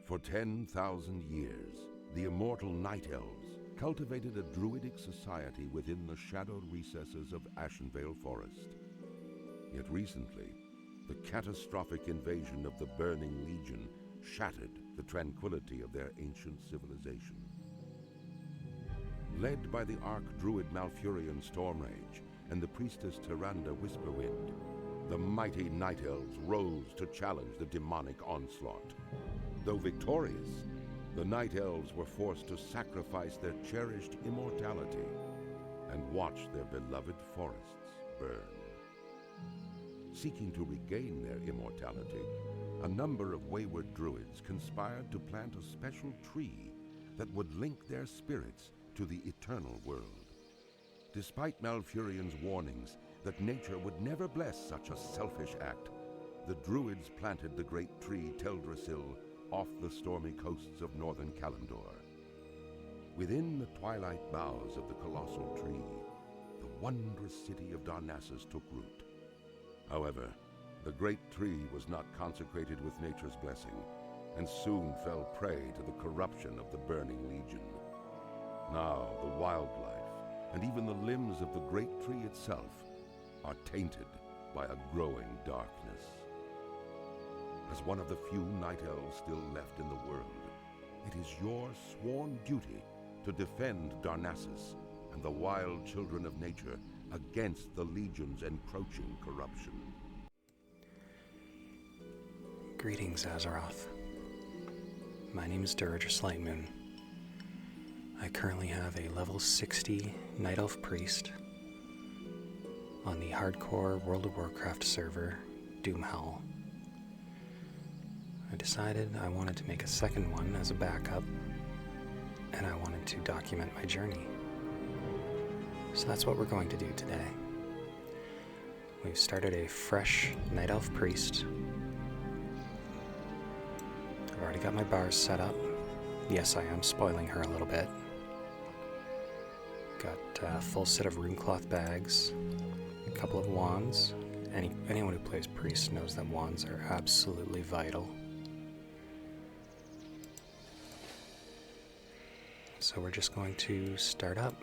For 10,000 years, the immortal Night Elves cultivated a druidic society within the shadowed recesses of Ashenvale Forest. Yet recently, the catastrophic invasion of the Burning Legion shattered the tranquility of their ancient civilization. Led by the Archdruid Malfurion Stormrage and the priestess Tyrande Whisperwind, the mighty Night Elves rose to challenge the demonic onslaught. Though victorious, the Night Elves were forced to sacrifice their cherished immortality and watch their beloved forests burn. Seeking to regain their immortality, a number of wayward druids conspired to plant a special tree that would link their spirits to the eternal world. Despite Malfurion's warnings that nature would never bless such a selfish act, the druids planted the great tree Teldrassil off the stormy coasts of northern Kalimdor. Within the twilight boughs of the colossal tree, the wondrous city of Darnassus took root. However, the great tree was not consecrated with nature's blessing, and soon fell prey to the corruption of the Burning Legion. Now the wildlife, and even the limbs of the great tree itself, are tainted by a growing darkness. As one of the few Night Elves still left in the world, it is your sworn duty to defend Darnassus and the wild children of nature against the Legion's encroaching corruption. Greetings, Azeroth. My name is Durridris Lightmoon. I currently have a level 60 Night Elf Priest on the hardcore World of Warcraft server, Doomhell. I decided I wanted to make a second one as a backup, and I wanted to document my journey. So that's what we're going to do today. We've started a fresh Night Elf Priest. I've already got my bars set up. Yes, I am spoiling her a little bit. Got a full set of runecloth bags, a couple of wands. Anyone who plays Priest knows that wands are absolutely vital. So we're just going to start up.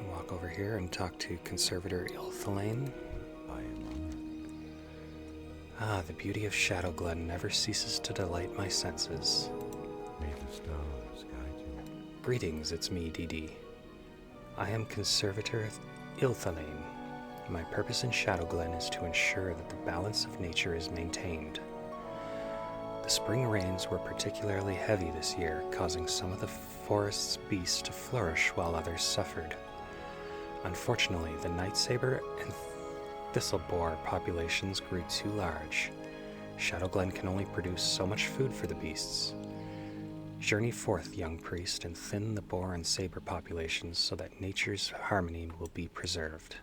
Walk over here and talk to Conservator Ilthalane. Ah, the beauty of Shadowglen never ceases to delight my senses. May the stars guide you. Greetings, it's me, DD. I am Conservator Ilthalane. My purpose in Shadowglen is to ensure that the balance of nature is maintained. The spring rains were particularly heavy this year, causing some of the forest's beasts to flourish while others suffered. Unfortunately, the Nightsaber and Thistleboar populations grew too large. Shadowglen can only produce so much food for the beasts. Journey forth, young priest, and thin the boar and saber populations so that nature's harmony will be preserved.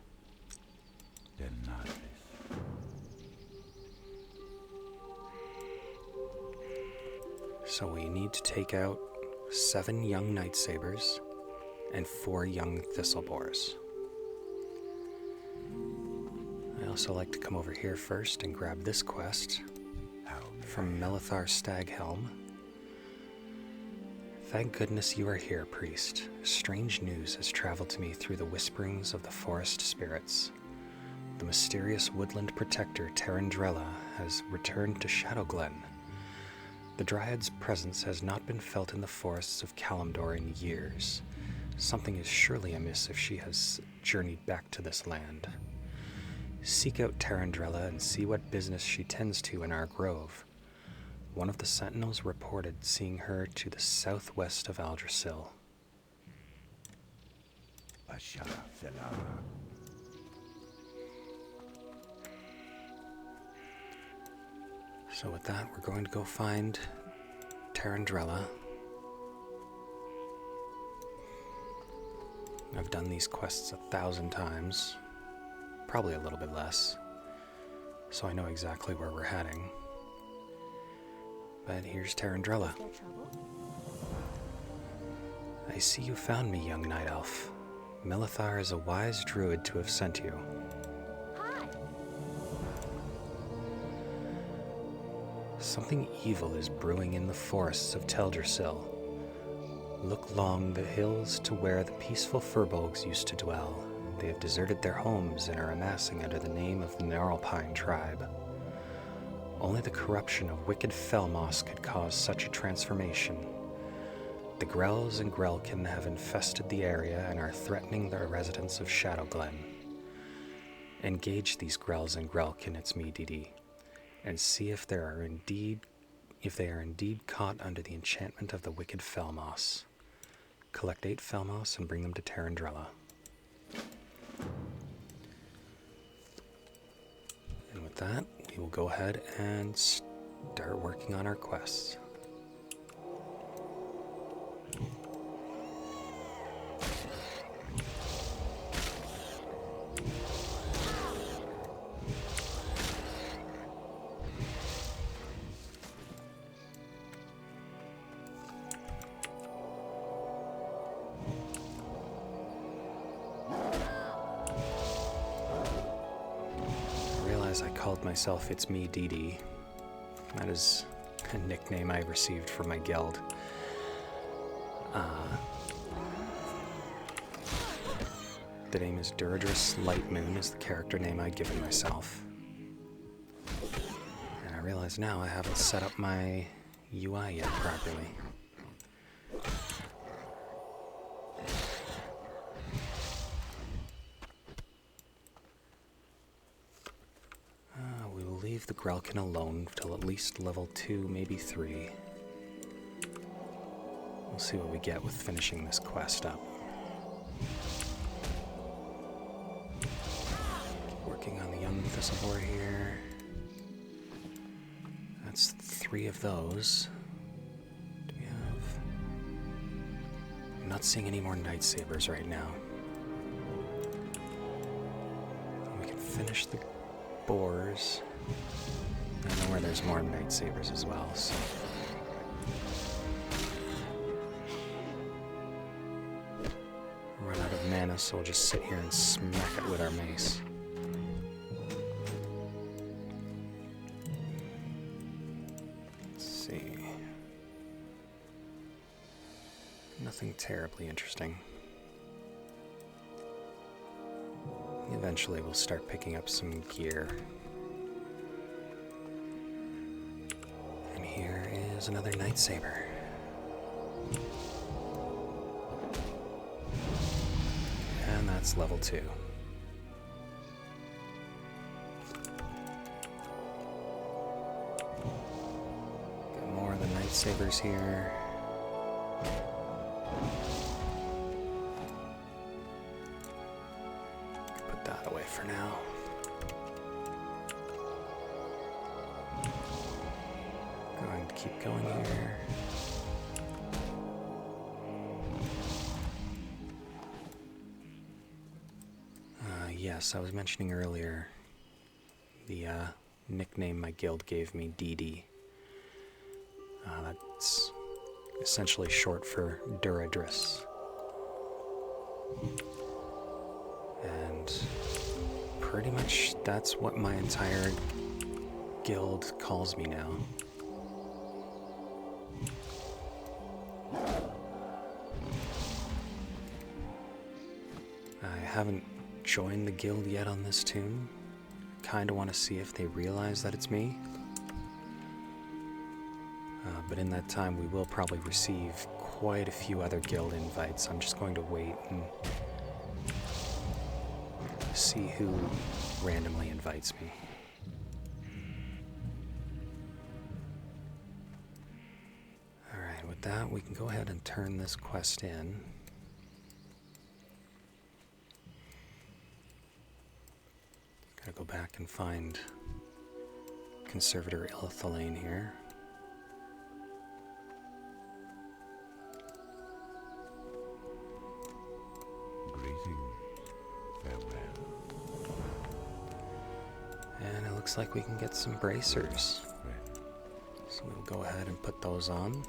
So we need to take out 7 young Nightsabers and 4 young Thistleboars. I also like to come over here first and grab this quest from Melithar Staghelm. Thank goodness you are here, priest. Strange news has traveled to me through the whisperings of the forest spirits. The mysterious woodland protector Tarandrella has returned to Shadowglen. The Dryad's presence has not been felt in the forests of Kalimdor in years. Something is surely amiss if she has journeyed back to this land. Seek out Tarandrella and see what business she tends to in our grove. One of the sentinels reported seeing her to the southwest of Aldrassil. So with that, we're going to go find Tarandrella. I've done these quests 1,000 times, probably a little bit less, so I know exactly where we're heading. But here's Tarandrella. I see you found me, young night elf. Melithar is a wise druid to have sent you. Hi. Something evil is brewing in the forests of Teldrassil. Look along the hills to where the peaceful Furbolgs used to dwell. They have deserted their homes and are amassing under the name of the Gnarlpine tribe. Only the corruption of wicked Felmoss could cause such a transformation. The Grells and Grelkin have infested the area and are threatening the residents of Shadowglen. Engage these Grells and Grelkin, it's me, DD, and see if they are indeed caught under the enchantment of the wicked Felmoss. Collect 8 Felmoss and bring them to Tarandrella. And with that, we will go ahead and start working on our quests. I called myself It's Me DD. That is a nickname I received from my guild. The name is Duradris Lightmoon is the character name I'd given myself. And I realize now I haven't set up my UI yet properly. Leave the Grelkin alone till at least level 2, maybe 3. We'll see what we get with finishing this quest up. Working on the young Thistleborn here. That's 3 of those. Do we have... I'm not seeing any more Night Sabers right now. We can finish the boars. I know where there's more Night Sabers as well, so... Run out of mana, so we'll just sit here and smack it with our mace. Let's see... Nothing terribly interesting. Eventually we'll start picking up some gear. And here is another Night Saber. And that's level 2. Got more of the Night Sabers here. That away for now. Going to keep going here. Yes, I was mentioning earlier the nickname my guild gave me, DD. That's essentially short for Duradris. And pretty much that's what my entire guild calls me now. I haven't joined the guild yet on this tune. Kinda want to see if they realize that it's me. But in that time we will probably receive quite a few other guild invites. I'm just going to wait and see who randomly invites me. Alright, with that, we can go ahead and turn this quest in. Gotta go back and find Conservator Ilthalane here. And it looks like we can get some bracers. So we'll go ahead and put those on.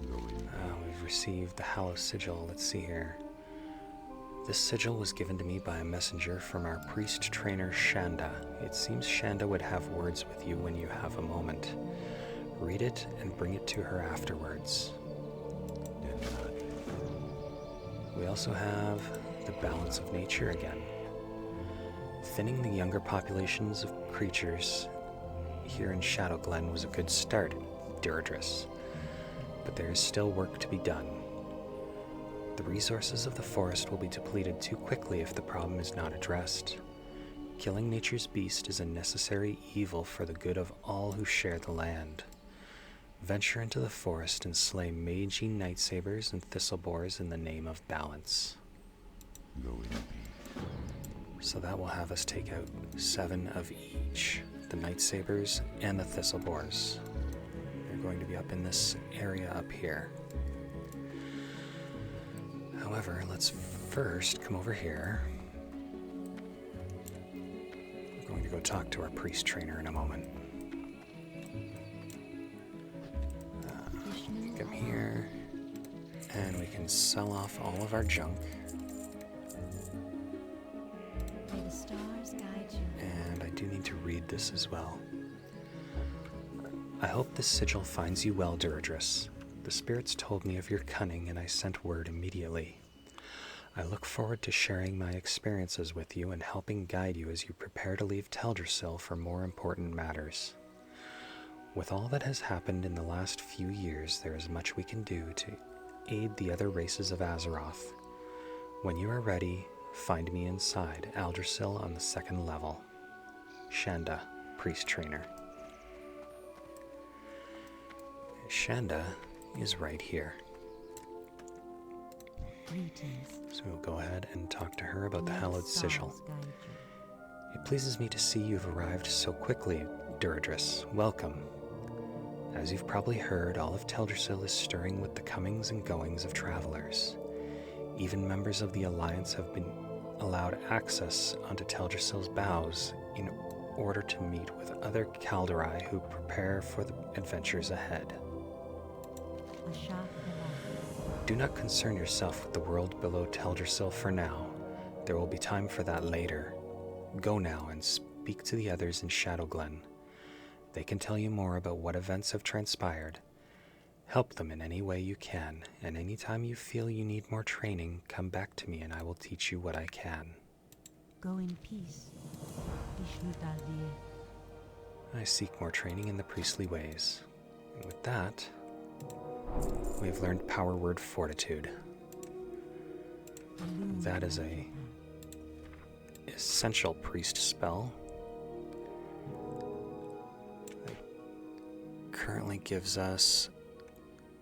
We've received the Hallow Sigil. Let's see here. This sigil was given to me by a messenger from our priest trainer Shanda. It seems Shanda would have words with you when you have a moment. Read it and bring it to her afterwards. We also have the balance of nature again. Thinning the younger populations of creatures here in Shadowglen was a good start, Deirdris, but there is still work to be done. The resources of the forest will be depleted too quickly if the problem is not addressed. Killing nature's beast is a necessary evil for the good of all who share the land. Venture into the forest and slay magey nightsabers and thistlebores in the name of balance. Go in peace. So that will have us take out 7 of each, the nightsabers and the thistlebores. They're going to be up in this area up here. However, let's first come over here. We're going to go talk to our priest trainer in a moment. Come here, and we can sell off all of our junk. May the stars guide you. And I do need to read this as well. I hope this sigil finds you well, Deirdris. The spirits told me of your cunning, and I sent word immediately. I look forward to sharing my experiences with you and helping guide you as you prepare to leave Teldrassil for more important matters. With all that has happened in the last few years, there is much we can do to aid the other races of Azeroth. When you are ready, find me inside Aldrassil on the 2nd level. Shanda, priest trainer. Shanda is right here. Greetings. So we'll go ahead and talk to her about the May hallowed stars sigil. guide you. It pleases me to see you've arrived so quickly, Deirdris. Welcome. As you've probably heard, all of Teldrassil is stirring with the comings and goings of travelers. Even members of the Alliance have been allowed access onto Teldrassil's boughs in order to meet with other Kaldari who prepare for the adventures ahead. A sharp alarm. Do not concern yourself with the world below Teldrassil for now. There will be time for that later. Go now and speak to the others in Shadowglen. They can tell you more about what events have transpired. Help them in any way you can, and anytime you feel you need more training, come back to me and I will teach you what I can. Go in peace. Vishnu Daldir. I seek more training in the priestly ways. And with that, we have learned power word fortitude. That is a essential priest spell. It currently gives us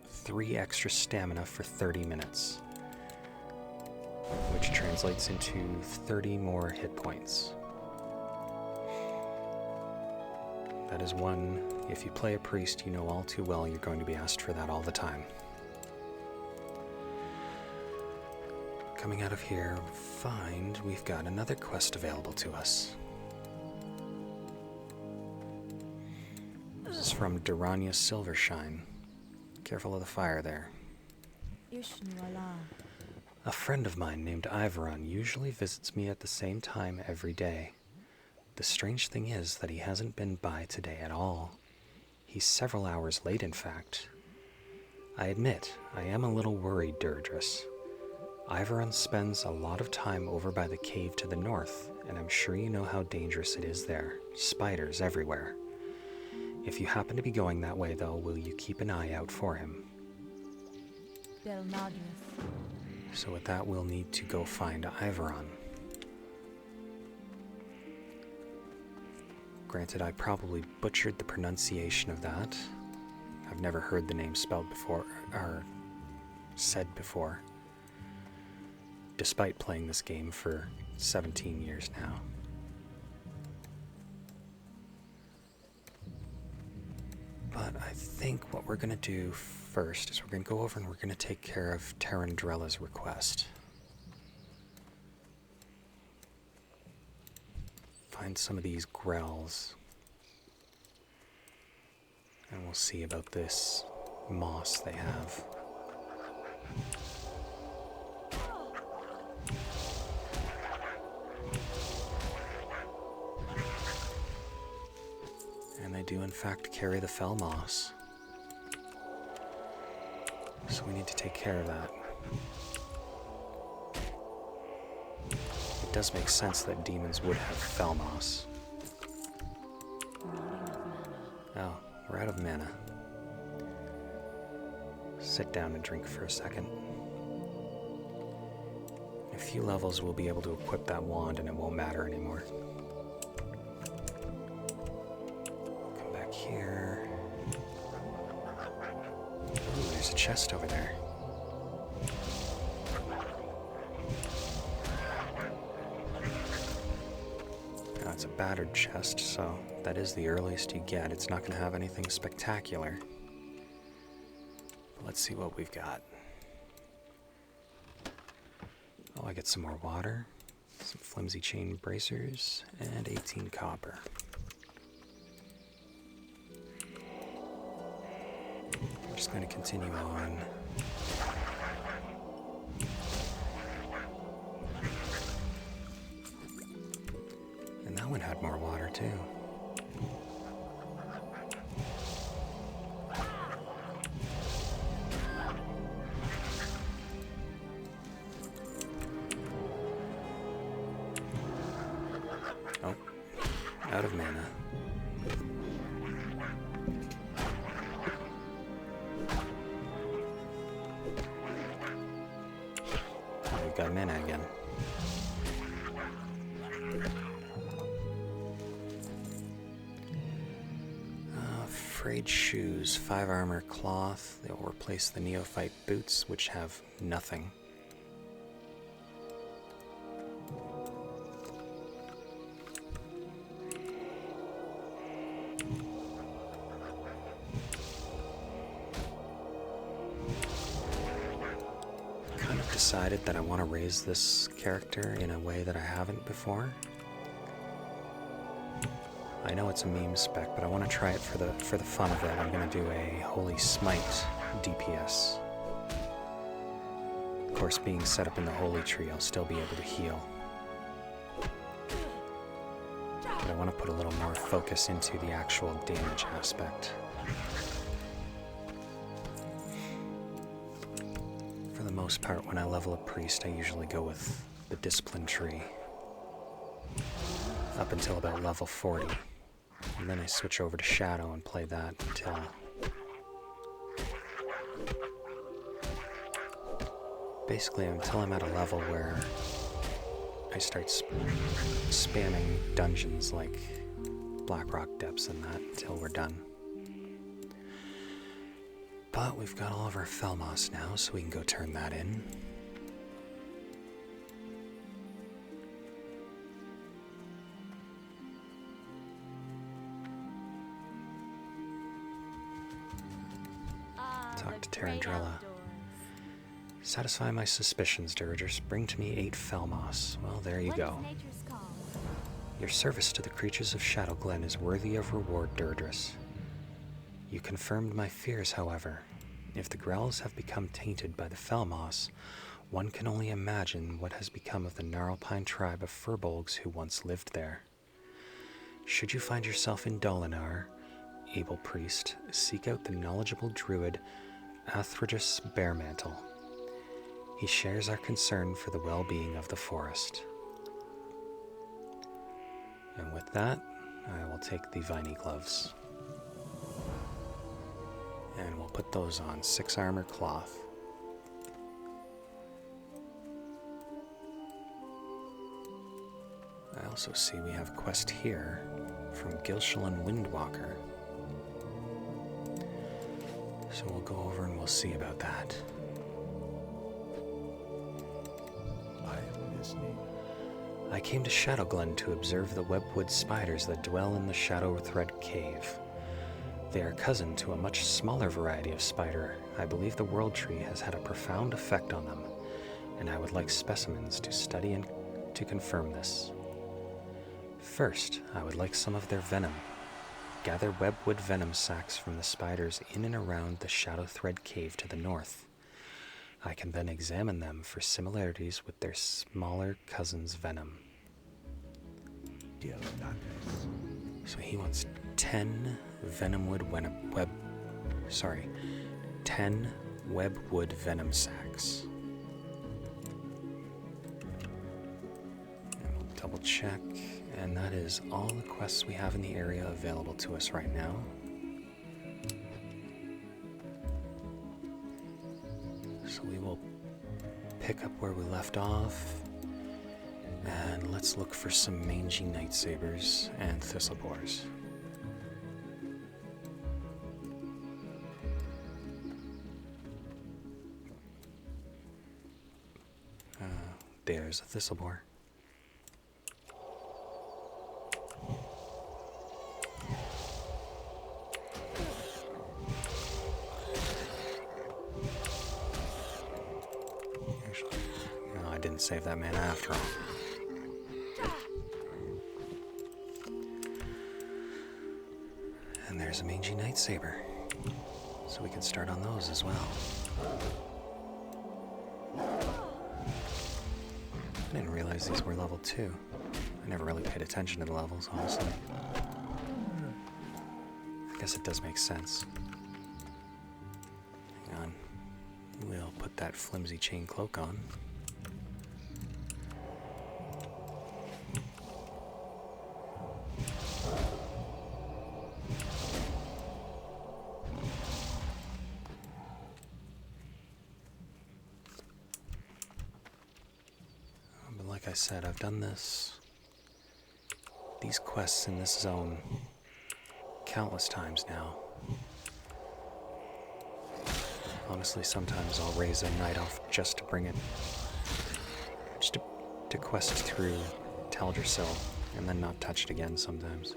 3 extra stamina for 30 minutes, which translates into 30 more hit points. That is one, if you play a priest, you know all too well you're going to be asked for that all the time. Coming out of here, find we've got another quest available to us. This is from Durania Silvershine. Careful of the fire there. Ishnu Allah. A friend of mine named Ivaron usually visits me at the same time every day. The strange thing is that he hasn't been by today at all. He's several hours late, in fact. I admit, I am a little worried, Deirdris. Ivaron spends a lot of time over by the cave to the north, and I'm sure you know how dangerous it is there. Spiders everywhere. If you happen to be going that way, though, will you keep an eye out for him? Del Nadris. So with that, we'll need to go find Ivaron. Granted, I probably butchered the pronunciation of that. I've never heard the name spelled before, or said before, despite playing this game for 17 years now. But I think what we're going to do first is we're going to go over and we're going to take care of Tarandrella's request. Find some of these grells. And we'll see about this moss they have. do in fact carry the fell moss. So we need to take care of that. It does make sense that demons would have fell moss. Oh, we're out of mana. Sit down and drink for a second. In a few levels we'll be able to equip that wand and it won't matter anymore. Come back here. Ooh, there's a chest over there. Now it's a battered chest, so that is the earliest you get. It's not going to have anything spectacular. Let's see what we've got. Oh, I get some more water, some flimsy chain bracers, and 18 copper. I'm just going to continue on. And that one had more water too. Oh, out of mana. We've got mana again. Frayed shoes, 5 armor cloth. They will replace the neophyte boots, which have nothing. Kind of decided that I want to raise this character in a way that I haven't before. I know it's a meme spec, but I want to try it for the fun of it. I'm going to do a Holy Smite DPS. Of course, being set up in the Holy Tree, I'll still be able to heal. But I want to put a little more focus into the actual damage aspect. For the most part, when I level a priest, I usually go with the Discipline Tree up until about level 40. And then I switch over to Shadow and play that until... basically until I'm at a level where I start spamming dungeons like Blackrock Depths and that until we're done. But we've got all of our Felmoss now, so we can go turn that in. Talk to Tarandrella. Satisfy my suspicions, Dirges. Bring to me 8 Felmoss. Well, there you go. Your service to the creatures of Shadow Glen is worthy of reward, Dirges. You confirmed my fears, however. If the Grells have become tainted by the Felmoss, one can only imagine what has become of the Gnarlpine tribe of Furbolgs who once lived there. Should you find yourself in Dolinar, able priest, seek out the knowledgeable druid Athragus Bearmantle. He shares our concern for the well-being of the forest. And with that, I will take the Viney gloves. And we'll put those on. 6 armor cloth. I also see we have a quest here from Gilshalan Windwalker. So we'll go over and we'll see about that. I came to Shadowglen to observe the webwood spiders that dwell in the Shadow Thread Cave. They are cousin to a much smaller variety of spider. I believe the World Tree has had a profound effect on them, and I would like specimens to study and to confirm this. First, I would like some of their venom. Gather webwood venom sacs from the spiders in and around the Shadow Thread Cave to the north. I can then examine them for similarities with their smaller cousin's venom. So he wants 10 10 webwood venom sacks. And we'll double check, and that is all the quests we have in the area available to us right now. So we will pick up where we left off, and let's look for some mangy nightsabers and thistlebores. There's a thistlebore. Actually, no, I didn't save that mana after all. And there's a mangy nightsaber, so we can start on those as well. I didn't realize these were level 2. I never really paid attention to the levels, honestly. I guess it does make sense. Hang on. We'll put that flimsy chain cloak on. Like I said, I've done these quests in this zone countless times now. Honestly, sometimes I'll raise a night elf just to bring it, just to quest through Talgersil and then not touch it again sometimes.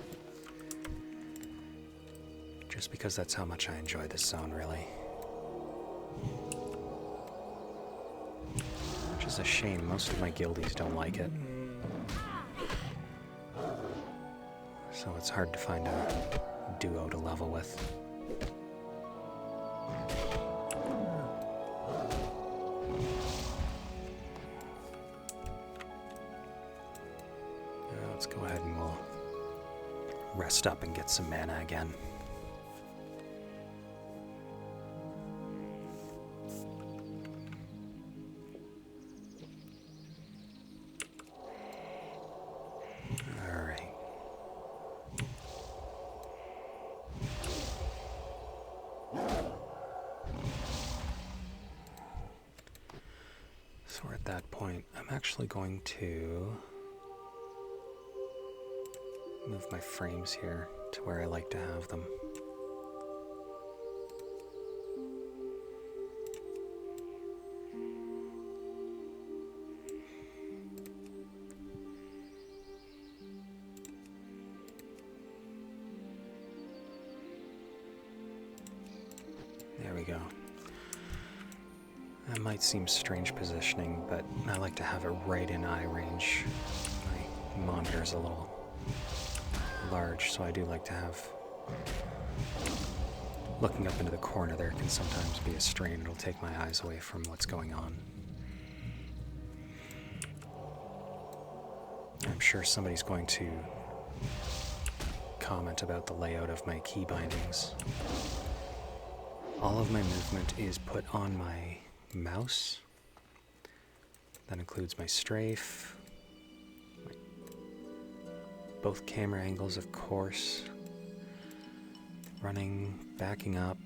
Just because that's how much I enjoy this zone, really. Which is a shame, most of my guildies don't like it. So it's hard to find a duo to level with. Now let's go ahead and we'll rest up and get some mana again. So we're at that point. I'm actually going to move my frames here to where I like to have them. There we go. That might seem strange positioning, but I like to have it right in eye range. My monitor's a little large, so I do like to have... Looking up into the corner there can sometimes be a strain. It'll take my eyes away from what's going on. I'm sure somebody's going to comment about the layout of my key bindings. All of my movement is put on my mouse. That includes my strafe, both camera angles, of course, running, backing up,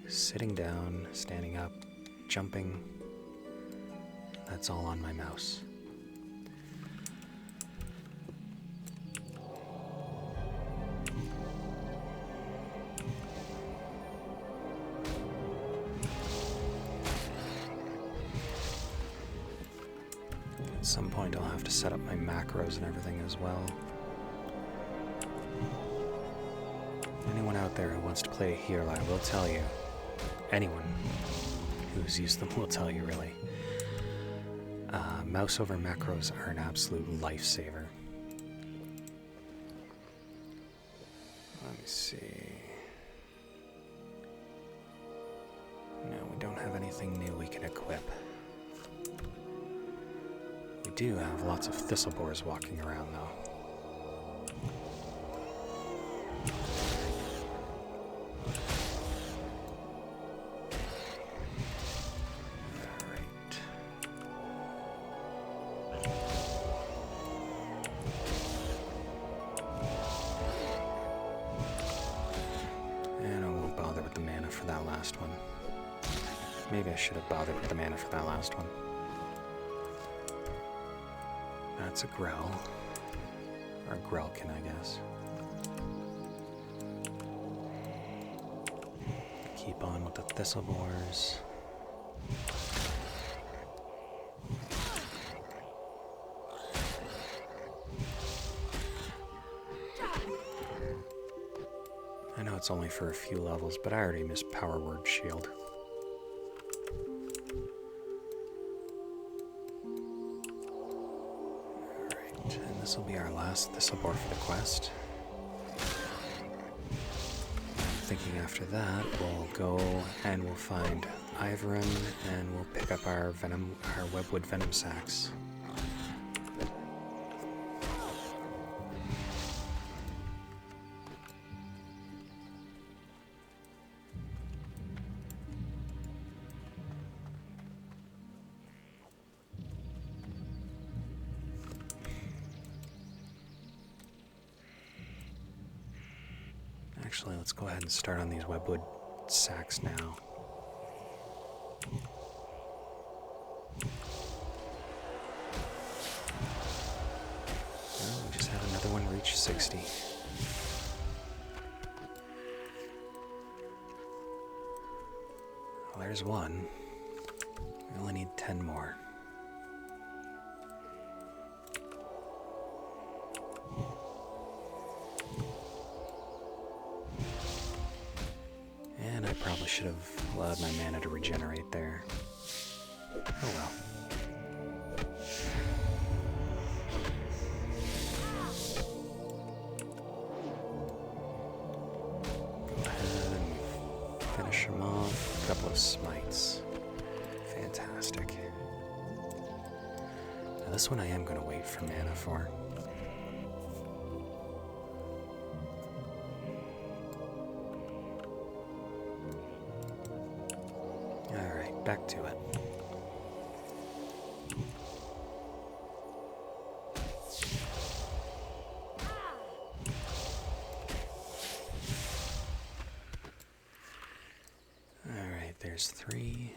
sitting down, standing up, jumping. That's all on my mouse. At some point I'll have to set up my macros and everything as well. Anyone out there who wants to play a hero, I will tell you. Anyone who's used them will tell you, really. Mouse over macros are an absolute lifesaver. Let me see. No, we don't have anything new we can equip. We do have lots of thistlebores walking around, though. Maybe I should have bothered with the mana for that last one. That's a Grell. Or a Grelkin, I guess. Keep on with the Thistlebores. I know it's only for a few levels, but I already missed Power Word Shield. Alright, and this will be our last Thistlebore for the quest. Thinking after that, we'll go and we'll find Ivern and we'll pick up our Webwood Venom Sacks. Actually, let's go ahead and start on these Webwood Sacks now. Well, we just had another one reach 60. Well, there's one. We only need 10 more. And I probably should have allowed my mana to regenerate there. Oh well. Go ahead and finish him off. A couple of smites. Fantastic. Now this one I am going to wait for mana for. Alright, back to it. Alright, there's 3.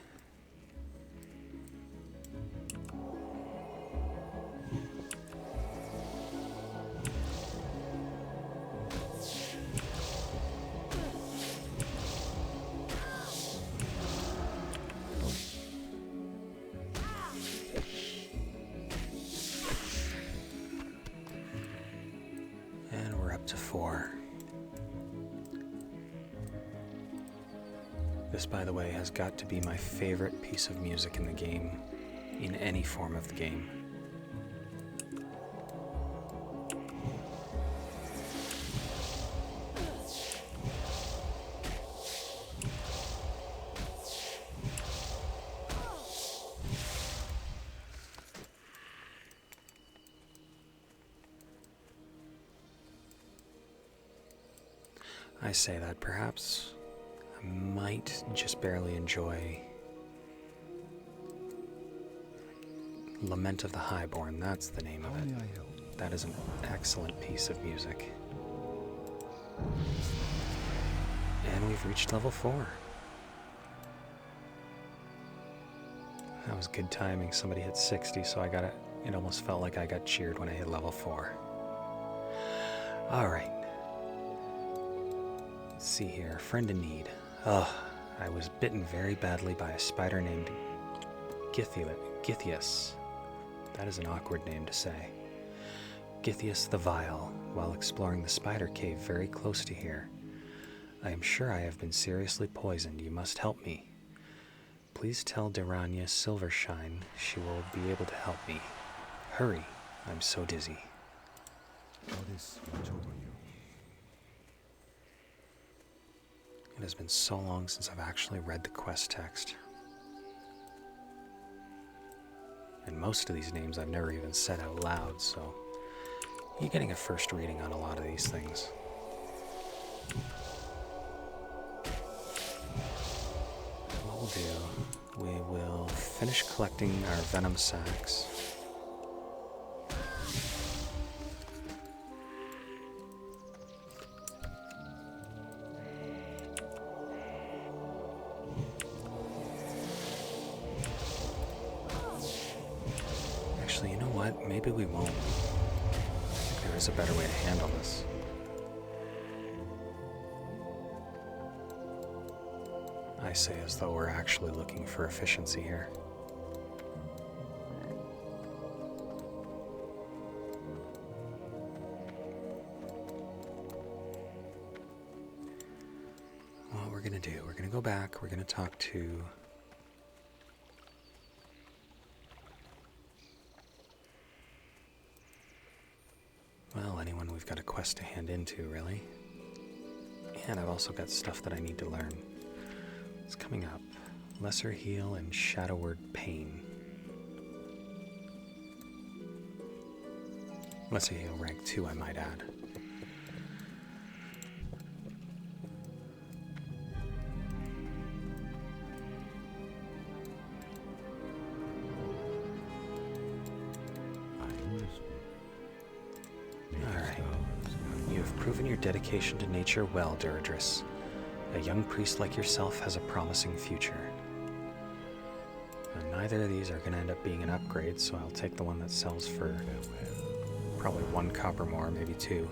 And we're up to 4. This, by the way, has got to be my favorite piece of music in the game, in any form of the game. I say that perhaps I might just barely enjoy Lament of the Highborn. That's the name of it. That is an excellent piece of music. And we've reached level 4. That was good timing. Somebody hit 60, so I got it. It almost felt like I got cheered when I hit level 4. Alright. Let's see here. Friend in need. Ugh, I was bitten very badly by a spider named Githias. That is an awkward name to say. Githias the Vile, while exploring the spider cave very close to here. I am sure I have been seriously poisoned. You must help me. Please tell Derania Silvershine she will be able to help me. Hurry, I'm so dizzy. It has been so long since I've actually read the quest text. And most of these names I've never even said out loud, so you're getting a first reading on a lot of these things. What we'll do, we will finish collecting our venom sacks. maybe we won't. There is a better way to handle this. I say as though we're actually looking for efficiency here. What we're gonna do, we're gonna go back, we're gonna talk to anyone we've got a quest to hand into, really. And I've also got stuff that I need to learn. It's coming up. Lesser Heal and Shadowward Pain. Lesser Heal rank 2, I might add. Proven your dedication to nature well, Duradris. A young priest like yourself has a promising future. And neither of these are going to end up being an upgrade, so I'll take the one that sells for probably 1 copper more, maybe 2.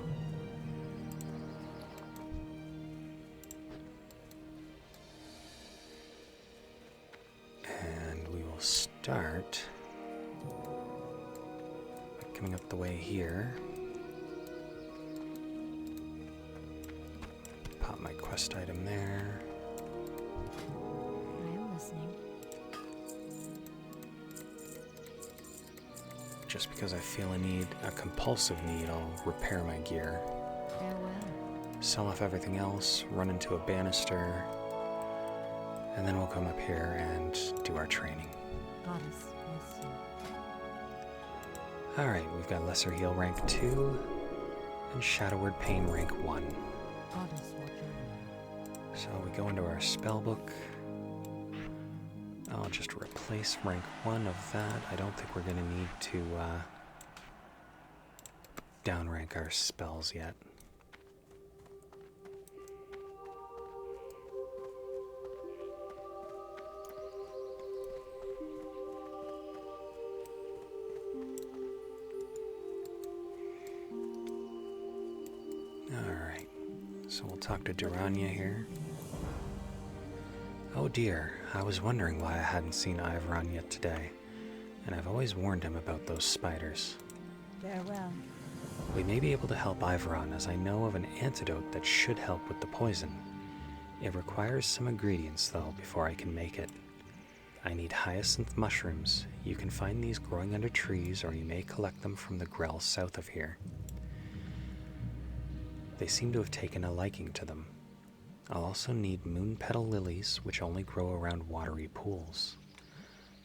And we will start by coming up the way here. My quest item there. I am listening. Just because I feel a compulsive need, I'll repair my gear. Farewell. Sell off everything else, run into a banister, and then we'll come up here and do our training. Goddess bless you. Alright, we've got Lesser Heal rank 2 and Shadowward Pain rank 1. Goddess watch over. So we go into our spell book. I'll just replace rank 1 of that. I don't think we're going to need to downrank our spells yet. Alright, so we'll talk to Durania here. Oh dear, I was wondering why I hadn't seen Ivron yet today, and I've always warned him about those spiders. Farewell. We may be able to help Ivron, as I know of an antidote that should help with the poison. It requires some ingredients, though, before I can make it. I need hyacinth mushrooms. You can find these growing under trees, or you may collect them from the Grell south of here. They seem to have taken a liking to them. I'll also need moon petal lilies, which only grow around watery pools.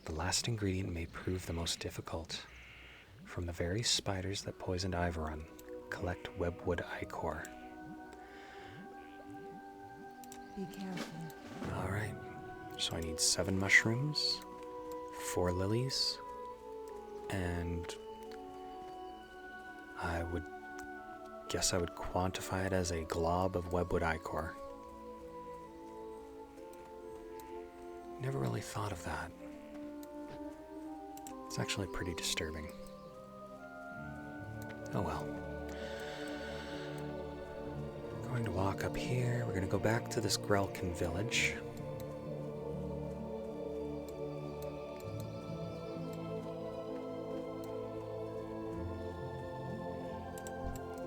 The last ingredient may prove the most difficult. From the very spiders that poisoned Ivron, collect webwood ichor. Be careful. Alright, so I need 7 mushrooms, 4 lilies, and I would guess I would quantify it as a glob of webwood ichor. Never really thought of that. It's actually pretty disturbing. Oh well. We're going to walk up here. We're going to go back to this Grelkin village.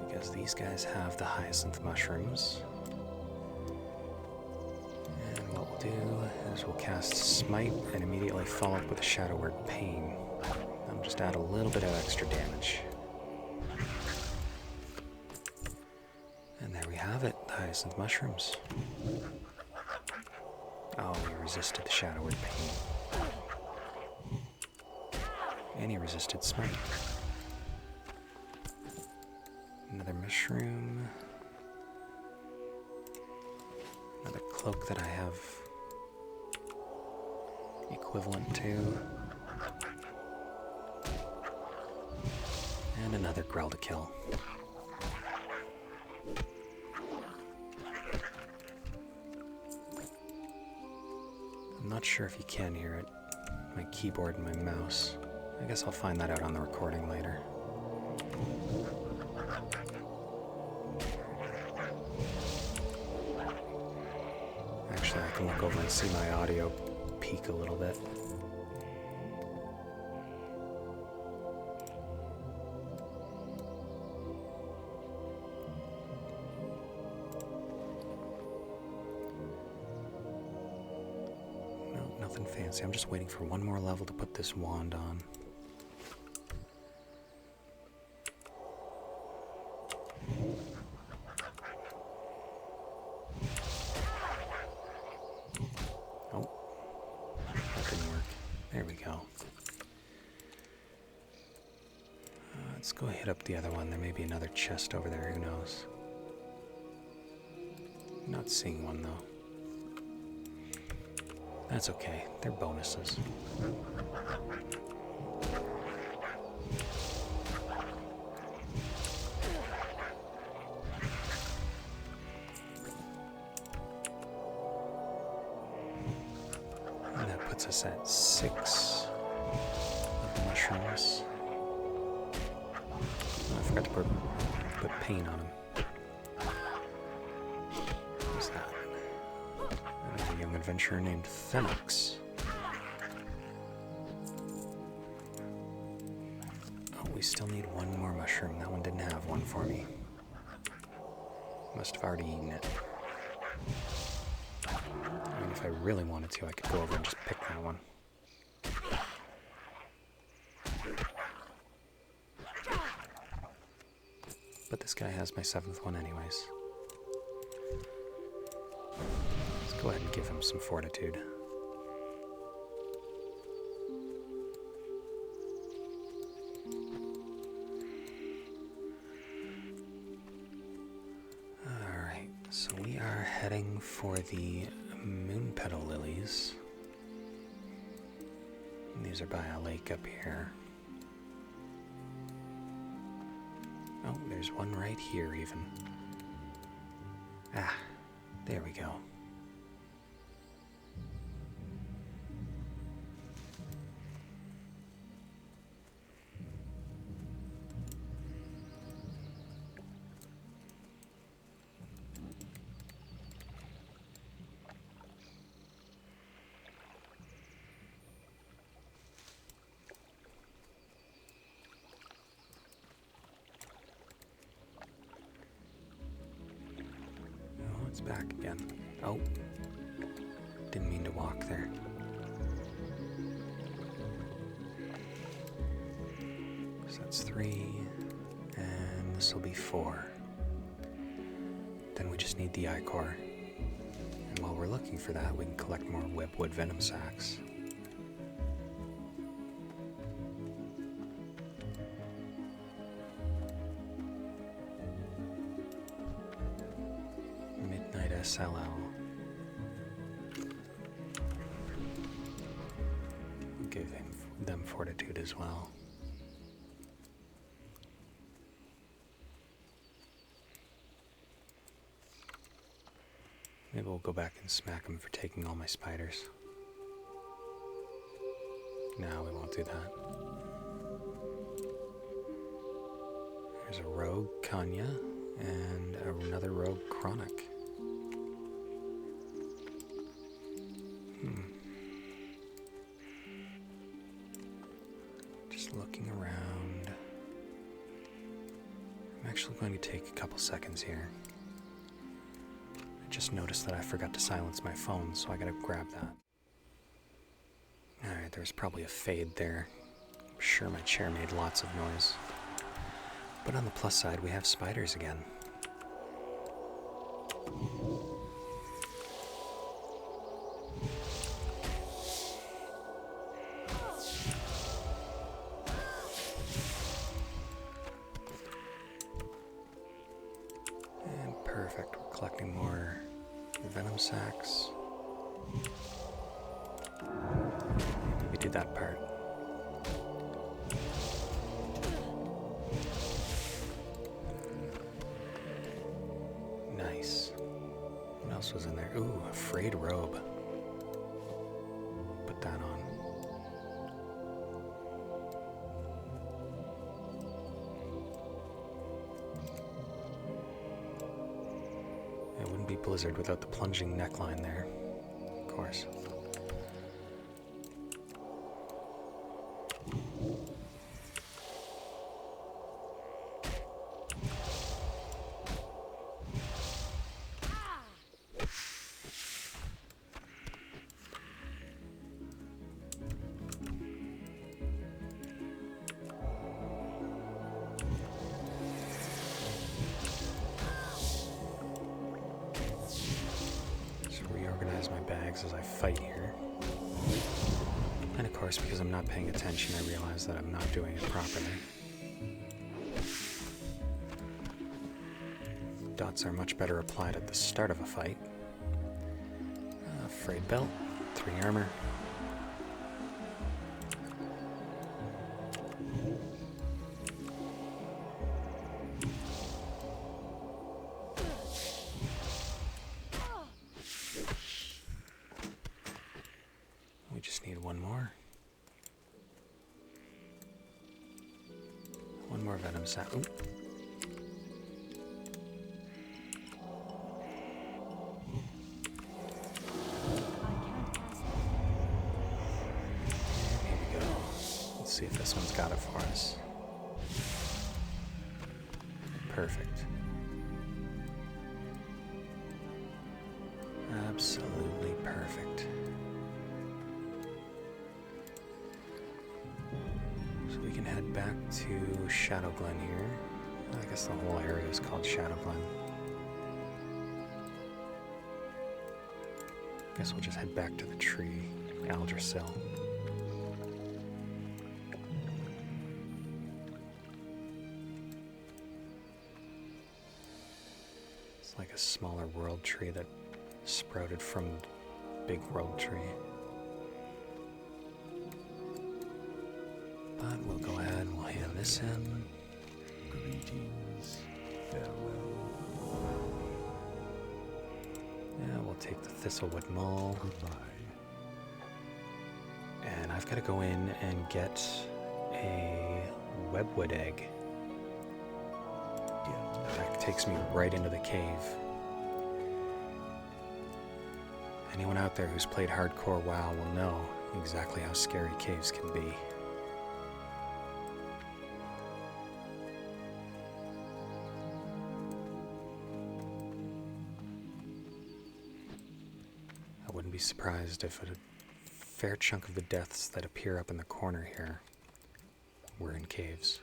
Because these guys have the hyacinth mushrooms. And what we'll do is we'll cast Smite and immediately follow up with a Shadowward Pain. That'll just add a little bit of extra damage. And there we have it, the hyacinth mushrooms. Oh, he resisted the Shadowward Pain. And he resisted Smite. Another mushroom. Another cloak that I have equivalent to. And another Grell to kill. I'm not sure if you can hear it. My keyboard and my mouse. I guess I'll find that out on the recording later. Actually, I can look over and see my audio peak a little bit. No, nothing fancy. I'm just waiting for one more level to put this wand on. Let's go hit up the other one. There may be another chest over there, who knows. Not seeing one though. That's okay, they're bonuses. And that puts us at 6 of the mushrooms. I forgot to put paint on him. Who's that? A young adventurer named Phoenix. Oh, we still need one more mushroom. That one didn't have one for me. Must have already eaten it. I mean, if I really wanted to, I could go over and just pick that one. But this guy has my 7th one anyways. Let's go ahead and give him some fortitude. Alright, so we are heading for the moon petal lilies. And these are by a lake up here. Oh, there's one right here even. Ah, there we go. It's back again. Oh, didn't mean to walk there. So that's 3, and this will be 4. Then we just need the ichor. And while we're looking for that, we can collect more webwood venom sacks. SLL. Give them fortitude as well. Maybe we'll go back and smack them for taking all my spiders. No, we won't do that. There's a rogue Kanya and another rogue Chronic. Just looking around. I'm actually going to take a couple seconds here. I just noticed that I forgot to silence my phone, so I gotta grab that. Alright, there's probably a fade there. I'm sure my chair made lots of noise. But on the plus side, we have spiders again. Perfect, we're collecting more venom sacks. We did that part. Nice. What else was in there? Ooh, a frayed robe. Put that on. blizzard without the plunging neckline there. Of course. My bags as I fight here. And of course, because I'm not paying attention, I realize that I'm not doing it properly. Dots are much better applied at the start of a fight. Frayed belt, 3 armor. We just need one more. One more venom sap. Ooh. Here we go. Let's see if this one's got it for us. Perfect. Absolutely perfect. So we can head back to Shadow Glen here. I guess the whole area is called Shadow Glen. Guess we'll just head back to the tree, Aldrasil. It's like a smaller world tree that sprouted from the big world tree. But we'll go ahead and we'll hand this in. Greetings, farewell. Yeah, we'll take the Thistlewood Mull. Goodbye. And I've got to go in and get a webwood egg. That takes me right into the cave. Anyone out there who's played hardcore WoW will know exactly how scary caves can be. I wouldn't be surprised if a fair chunk of the deaths that appear up in the corner here were in caves.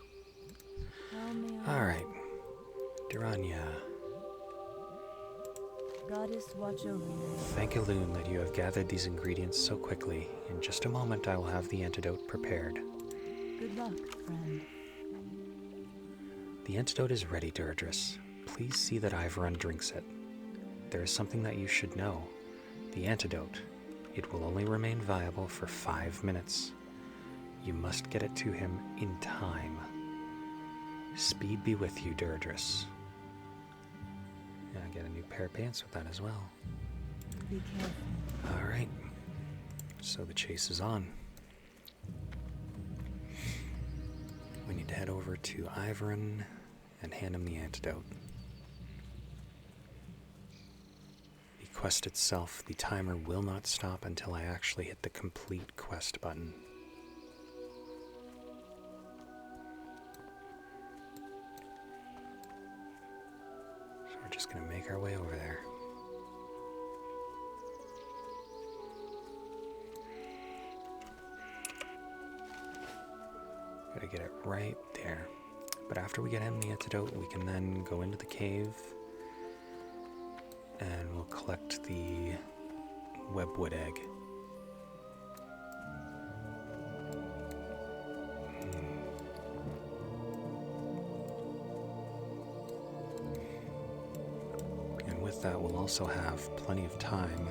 Alright, Duranya. Goddess, watch over you. Thank Elune that you have gathered these ingredients so quickly. In just a moment I will have the antidote prepared. Good luck, friend. The antidote is ready, Deirdris. Please see that Ivran drinks it. There is something that you should know. The antidote. It will only remain viable for 5 minutes. You must get it to him in time. Speed be with you, Deirdris. Yeah, I get a new pair of pants with that as well. Be careful. Alright. So the chase is on. We need to head over to Ivran and hand him the antidote. The quest itself, the timer will not stop until I actually hit the complete quest button. So we're just going to make our way over there. Gotta get it right there. But after we get him the antidote, we can then go into the cave and we'll collect the webwood egg. And with that, we'll also have plenty of time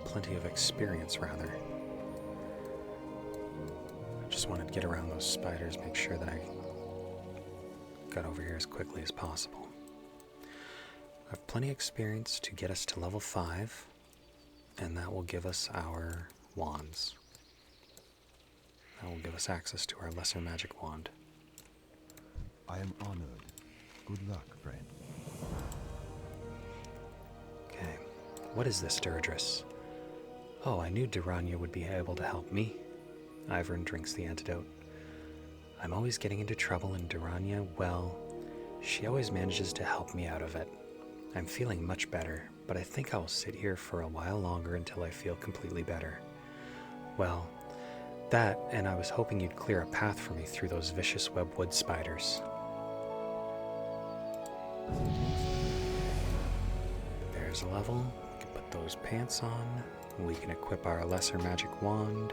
plenty of experience, rather. I just wanted to get around those spiders, make sure that I got over here as quickly as possible. I have plenty of experience to get us to level 5, and that will give us our wands. will give us access to our lesser magic wand. I am honored. Good luck, friend. Okay, what is this, Durdris? Oh, I knew Duranya would be able to help me. Ivern drinks the antidote. I'm always getting into trouble, and Duranya, well, she always manages to help me out of it. I'm feeling much better, but I think I will sit here for a while longer until I feel completely better. Well, that, and I was hoping you'd clear a path for me through those vicious webwood spiders. There's a level. We can put those pants on. We can equip our lesser magic wand.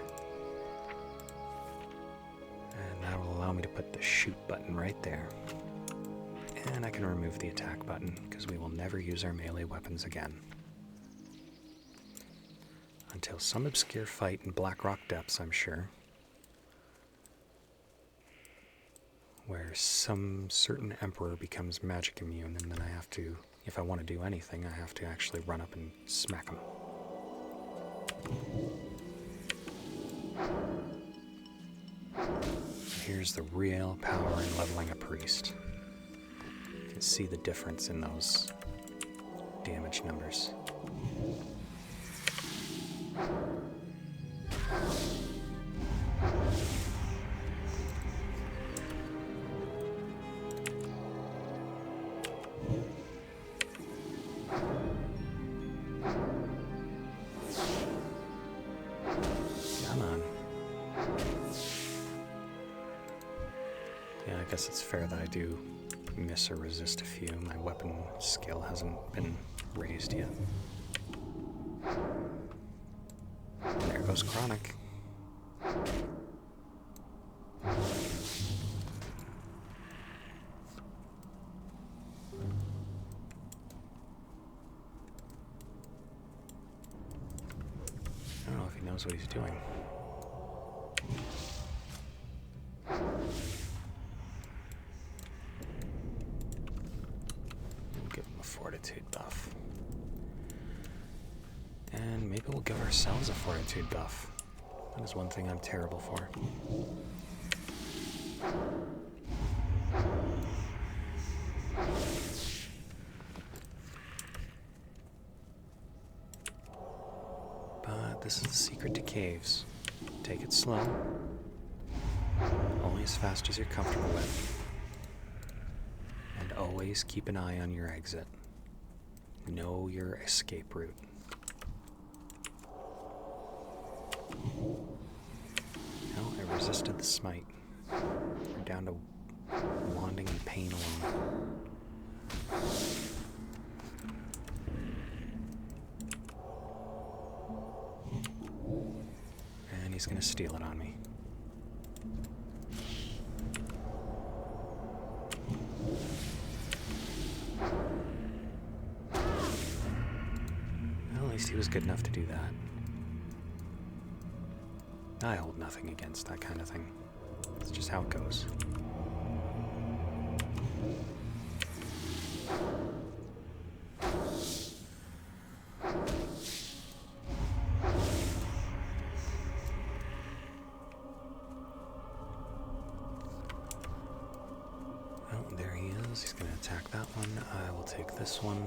And that will allow me to put the shoot button right there. And I can remove the attack button, because we will never use our melee weapons again. Until some obscure fight in Blackrock Depths, I'm sure. Where some certain emperor becomes magic immune, and then I have to, if I want to do anything, I have to actually run up and smack him. Here's the real power in leveling a priest. You can see the difference in those damage numbers. Come on. Yeah, I guess it's fair that I do miss or resist a few. My weapon skill hasn't been raised yet. There goes Chronic. I don't know if he knows what he's doing. We'll give him a fortitude buff. And maybe we'll give ourselves a fortitude buff. That is one thing I'm terrible for. But this is the secret to caves. Take it slow. Only as fast as you're comfortable with. And always keep an eye on your exit. Know your escape route. No, I resisted the smite. We're down to wanding and pain alone. And he's gonna steal it on me. Well, at least he was good enough to do that. I hold nothing against that kind of thing. It's just how it goes. Well, there he is. He's going to attack that one. I will take this one.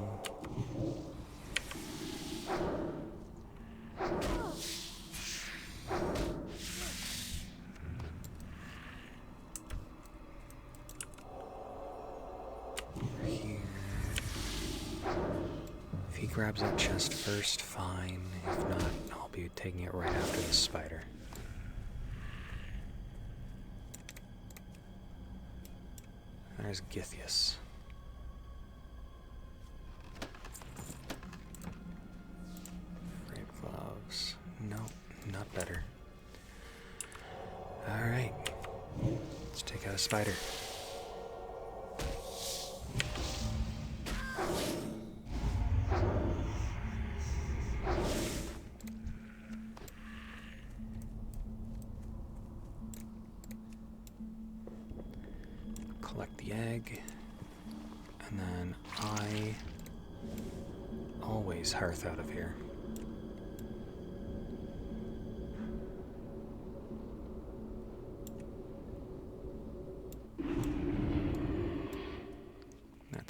If he grabs that chest first, fine. If not, I'll be taking it right after the spider. There's Githias. Frayed gloves. No, not better. Alright. Let's take out a spider. Collect the egg, and then I always hearth out of here.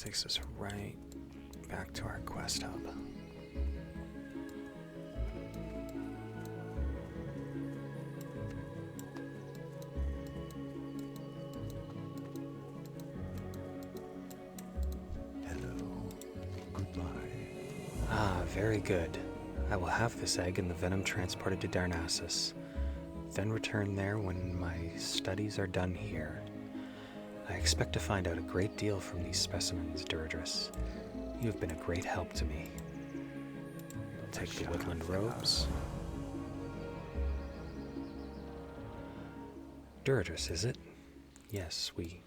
takes us right back to our quest hub. Hello. Goodbye. Ah, very good. I will have this egg and the venom transported to Darnassus, then return there when my studies are done here. I expect to find out a great deal from these specimens, Deirdris. You have been a great help to me. I'll take the woodland robes. Deirdris, is it? Yes, we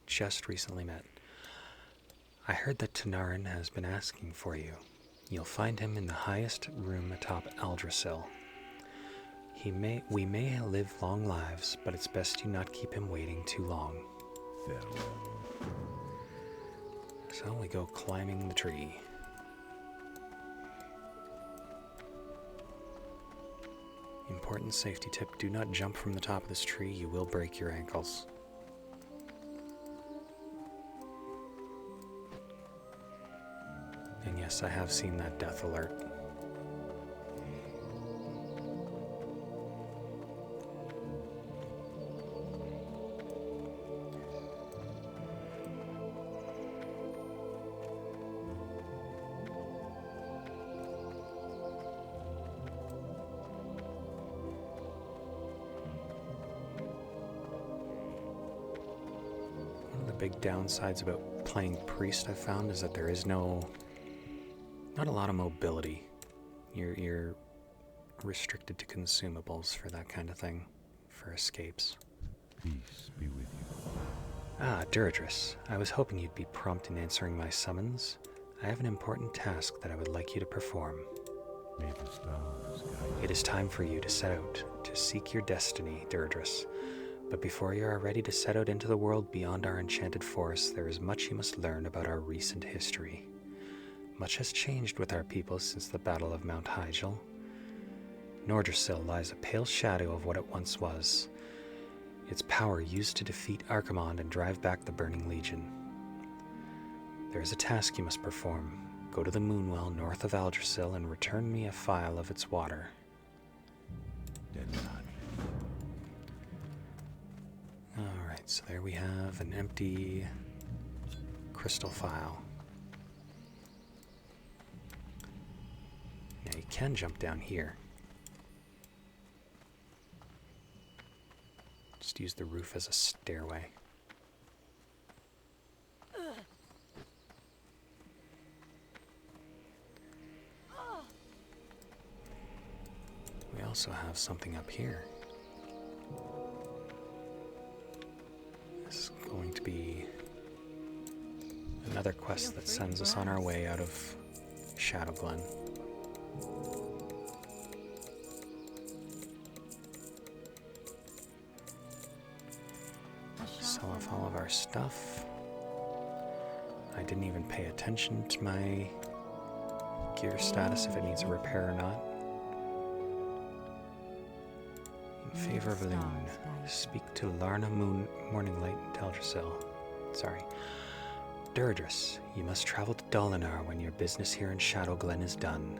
just recently met. I heard that Tanarin has been asking for you. You'll find him in the highest room atop Aldrassil. We may live long lives, but it's best you not keep him waiting too long. Farewell. So we go climbing the tree. Important safety tip, do not jump from the top of this tree, you will break your ankles. And yes, I have seen that death alert. One of the big downsides about playing priest, I found, is that there is not a lot of mobility. You're restricted to consumables for that kind of thing, for escapes. Peace be with you. Ah, Deirdris, I was hoping you'd be prompt in answering my summons. I have an important task that I would like you to perform. May the stars guide you. It is time for you to set out to seek your destiny, Deirdris. But before you are ready to set out into the world beyond our enchanted forest, there is much you must learn about our recent history. Much has changed with our people since the Battle of Mount Hyjal. Nordrassil lies a pale shadow of what it once was, its power used to defeat Archimonde and drive back the Burning Legion. There is a task you must perform. Go to the Moonwell north of Aldrassil and return me a phial of its water. Alright, so there we have an empty crystal phial. Now you can jump down here. Just use the roof as a stairway. We also have something up here. This is going to be another quest that sends us on our way out of Shadowglen. Sell off all of our stuff. I didn't even pay attention to my gear status, if it needs a repair or not. In favor of Loon, speak to Larna Morninglight in Teldrassil. Sorry. Deirdris, you must travel to Dolinar when your business here in Shadowglen is done.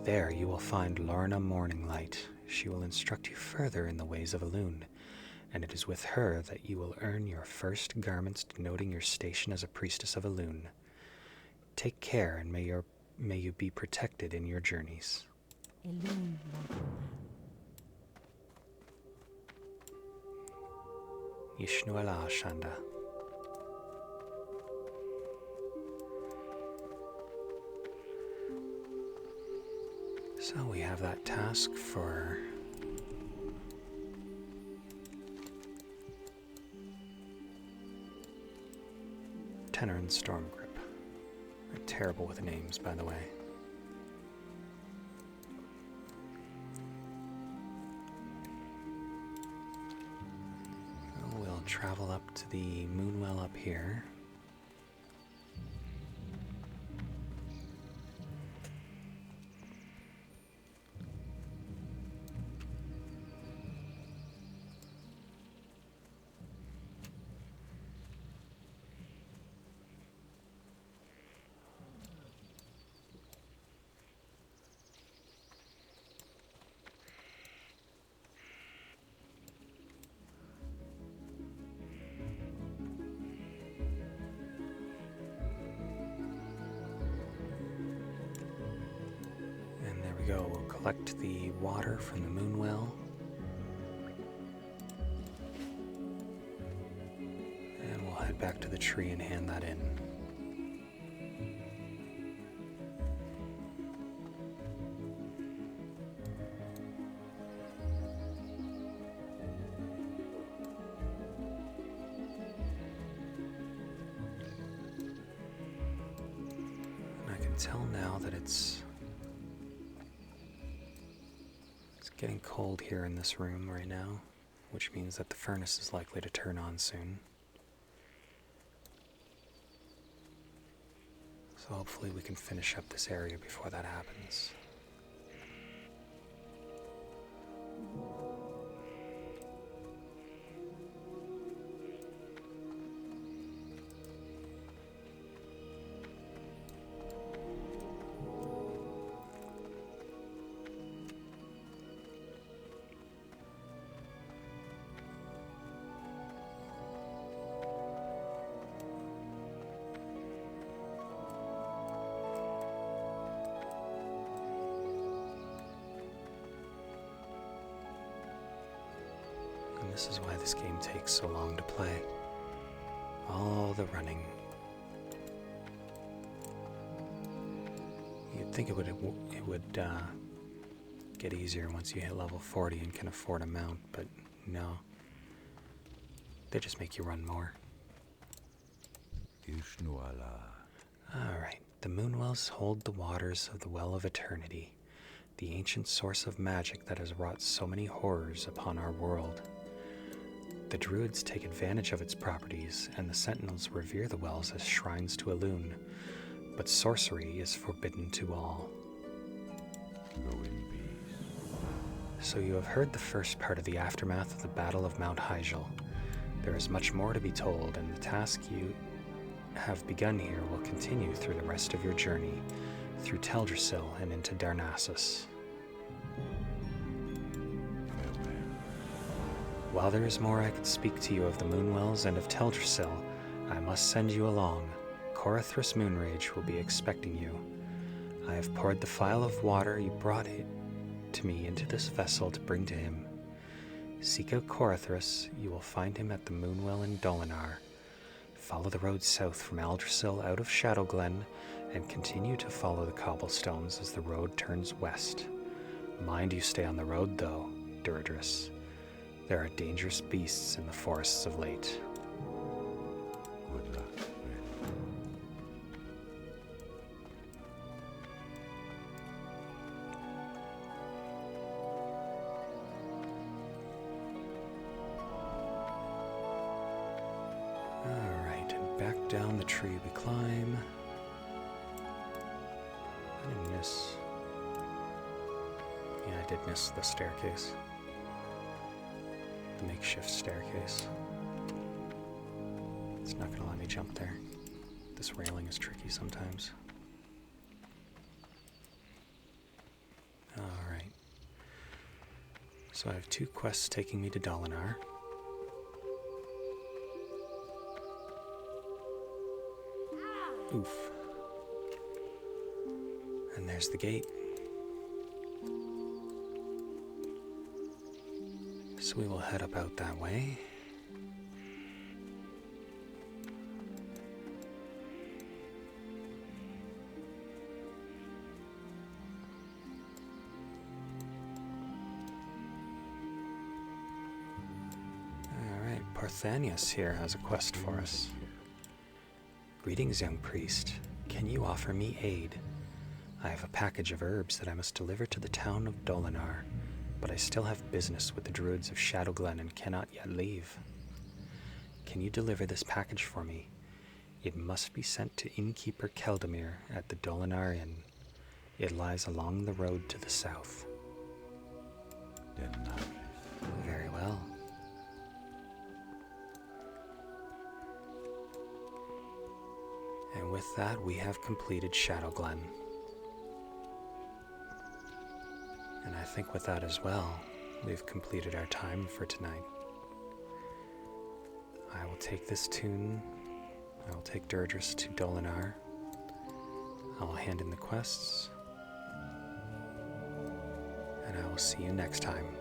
There you will find Larna Morninglight. She will instruct you further in the ways of Elune, and it is with her that you will earn your first garments denoting your station as a priestess of Elune. Take care, and may you be protected in your journeys. Yishnuela Shanda. So we have that task for Tenor and Stormgrip. They're terrible with names, by the way. We'll travel up to the Moonwell up here. collect the water from the moon well. And we'll head back to the tree and hand that in. Tell now that it's getting cold here in this room right now, which means that the furnace is likely to turn on soon. So hopefully we can finish up this area before that happens. This is why this game takes so long to play. All the running. You'd think it would get easier once you hit level 40 and can afford a mount, but no. They just make you run more. Alright, the Moonwells hold the waters of the Well of Eternity, the ancient source of magic that has wrought so many horrors upon our world. The Druids take advantage of its properties, and the Sentinels revere the wells as shrines to Elune, but sorcery is forbidden to all. Go in peace. So you have heard the first part of the aftermath of the Battle of Mount Hyjal. There is much more to be told, and the task you have begun here will continue through the rest of your journey, through Teldrassil and into Darnassus. While there is more I could speak to you of the Moonwells and of Teldrassil, I must send you along. Corathris Moonrage will be expecting you. I have poured the phial of water you brought it to me into this vessel to bring to him. Seek out Corathris. You will find him at the Moonwell in Dolinar. Follow the road south from Aldrassil out of Shadowglen, and continue to follow the cobblestones as the road turns west. Mind you stay on the road, though, Deirdris. There are dangerous beasts in the forests of late. Good luck, friend. Alright, and back down the tree we climb. I didn't miss. Yeah, I did miss the staircase. The makeshift staircase. It's not going to let me jump there. This railing is tricky sometimes. Alright. So I have 2 quests taking me to Dolinar. Oof. And there's the gate. So we will head up out that way. Alright, Parthenius here has a quest for us. Greetings, young priest. Can you offer me aid? I have a package of herbs that I must deliver to the town of Dolinar, but I still have business with the Druids of Shadowglen and cannot yet leave. Can you deliver this package for me? It must be sent to innkeeper Keldamir at the Dolinar Inn. It lies along the road to the south. Very well. And with that, we have completed Shadowglen. And I think with that as well, we've completed our time for tonight. I will take this tune. I will take Deirdris to Dolinar. I will hand in the quests. and I will see you next time.